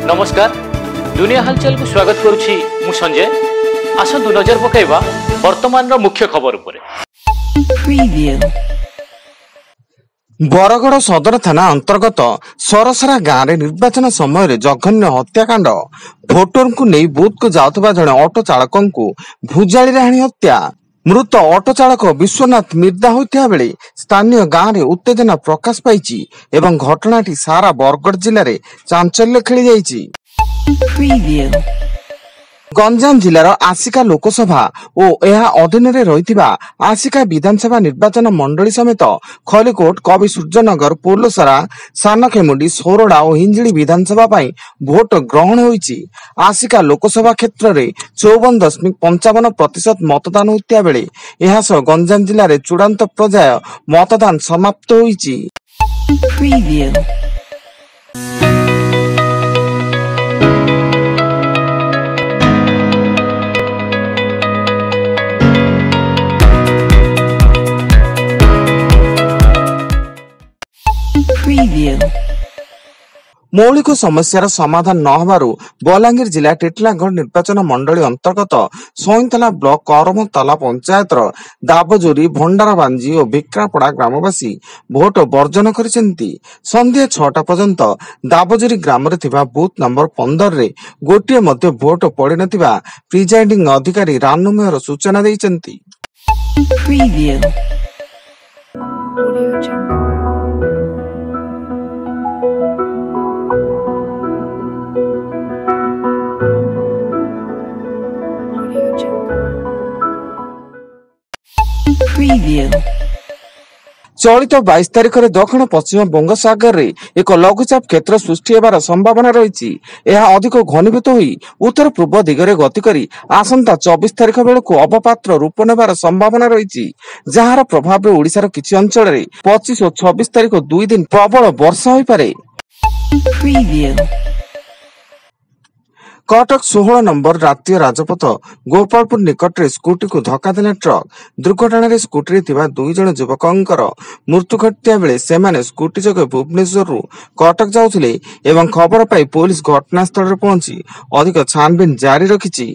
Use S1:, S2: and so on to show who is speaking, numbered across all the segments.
S1: नमस्कार दुनिया हालचाल को स्वागत करुछि मु संजय। आसंतु नजर पकाइबा वर्तमान मुख्य खबर उपरे।
S2: बरगड़ सदर थाना अंतर्गत सरसरा गाँव में निर्वाचन समय जघन्य हत्याकांड। भोटर को नहीं बूथ को जाउथबा जणे ऑटो चालक को भुजाली हाणी हत्या। मृत ऑटो चालक विश्वनाथ मिर्दा होता बेले स्थानीय गाँव में उत्तेजना प्रकाश पाई एवं घटनाटी सारा बरगड़ जिले में चांचल्य खेली जाइछि। गंजाम जिलार आसिका लोकसभा और यह अधीन रही आसिका विधानसभा निर्वाचन मंडली समेत खलिकोट, कवि सूर्यनगर, पोलोसरा, सानखेमुंडी, सोरडा और हिंजिली विधानसभा भोट ग्रहण होईछि। आसिका लोकसभा क्षेत्र में 54.55% मतदान होता बेले यह सह गंजाम जिले में चूड़ांत पर्याय मतदान समाप्त होईछि। मौलिक समस्यार समाधान न होबारु बलांगीर जिला टेटलागढ़ निर्वाचन मंडली अंतर्गत सईतला ब्लॉक करमतला पंचायतर दाबजोरी, भंडारबांजी और भिक्रापड़ा ग्रामवासी भोट वर्जन करिसेंती। संध्या 6टा पर्यंत दाबजोरी ग्राम रे थिबा बूथ नंबर 15 रे गोटिए मध्य भोट पड़ी नथिबा प्रिजाइडिंग अधिकारी रानुमेयर सूचना दैचंती। चलित 22 तारिख में दक्षिण पश्चिम बंगोपसागर में एक लघुचाप क्षेत्र सृष्टि होबार संभावना रही। यह अधिक घनीभूत होई उत्तर पूर्व दिगरे गति करी आसंता 24 तारिख बेलू अवपात्र रूप नेबार संभावना रही, जार प्रभाव में ओडिशार किछि अंचल में 25 और 26 तारिख 2 दिन प्रबल वर्षा होई पारे। कटक 16 नंबर राष्ट्रीय राजपथ गोपालपुर निकट रे स्कूटी को धक्का देला ट्रक। दुर्घटना रे स्कूटी रे थिबा 2 जण युवकंकर मृत्यु घटिया बेले सेमाने स्कूटी जगे भुवनेश्वर रु कटक जाउथिले एवं खबर पाई पुलिस घटनास्थल रे पहुंची अधिक छानबीन जारी रखिछि।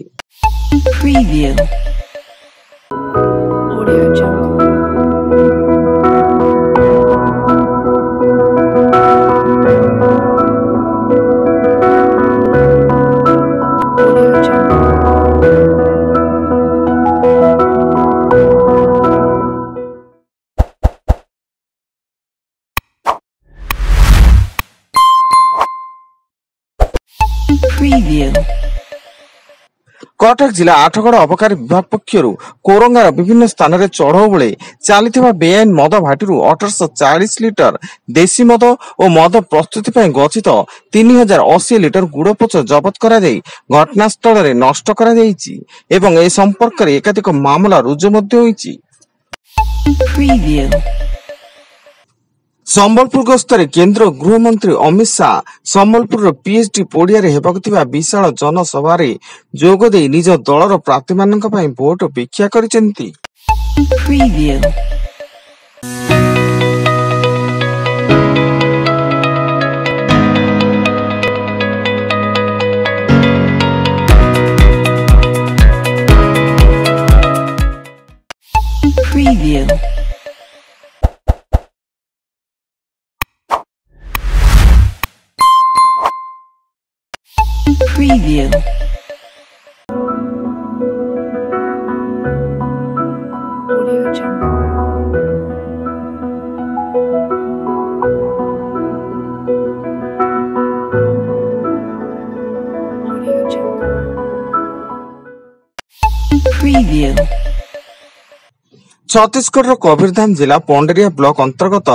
S2: कटक जिला आठगड़ अबकारी विभाग पक्षर कोरंगार विभिन्न स्थान में चढ़ऊ बेले चली बेआईन मद भाटी 1840 लिटर देशी मद और मद प्रस्तुति गच्छित 3080 लिटर गुड़पोच जबत कर घटनास्थल में नष्ट कर ए संपर्क में एकाधिक मामला रुजु होईछि। संबलपुर गस्तरे केंद्र गृहमंत्री अमित शाह संबलपुर पीएचडी पड़िया हेबाकुथिबा विशाल जनसभा रे जोग दे निज दलर प्रार्थी मानक पई भोट भिक्षा करिसेंती। छत्तीसगढ़ कबीरधाम जिला पंडरिया ब्लॉक अंतर्गत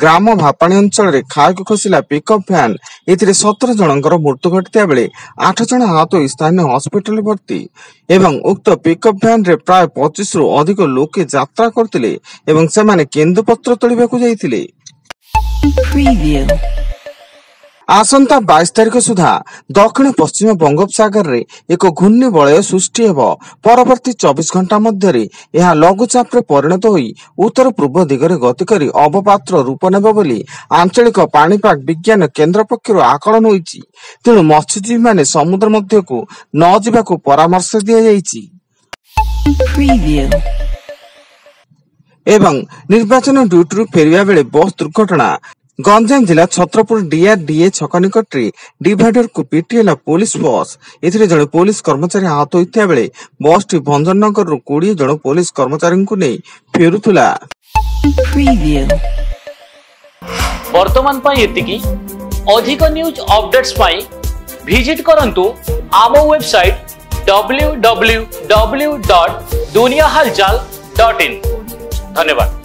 S2: ग्राम भापाणी अंचल में खाई को खसला पिकअप भैन। एथिरे 17 जनकर मृत्यु घटिता बेले 8 जन आहत स्थानीय हॉस्पिटल भर्ती एवं उक्त पिकअप भैन रे प्राय 25 रु अधिक लोके यात्रा करथिले एवं सेमाने केंदुपत्र तोलिबाकू जाइथिले। आसंता 22 तारिख सुधा दक्षिण पश्चिम बंगोपसागर रे एक घूर्णी वलय सृष्टि हेब। परवर्ती 24 घंटा मध्य यह लघुचाप रे परिणत होई उत्तर पूर्व दिगरे गति करी अवपातर रूप नेब बोली आंचलिक पाणीपाग विज्ञान केन्द्र पक्षरु आकलन होईछि। तेणु मत्स्यजीवी माने समुद्र मध्यकु न जिबाकु परामर्श दिया जाईछि। एवं निर्वाचन ड्यूटी फेरिया बेले बस दुर्घटना। गंजाम जिला छत्रपुर डीआरडीए छक निकट डिवाइडर को पिटिएला पुलिस बस। एथिरे जड़े पुलिस कर्मचारी आहत होइथिया बेले बस टी भंजननगर 20 जण पुलिस कर्मचारी को नहीं फेरुथुला।
S1: वर्तमान पाई एतिकी। अधिक न्यूज अपडेट्स पाई विजिट करंतु आम वेबसाइट www.duniyahalchal.in। धन्यवाद।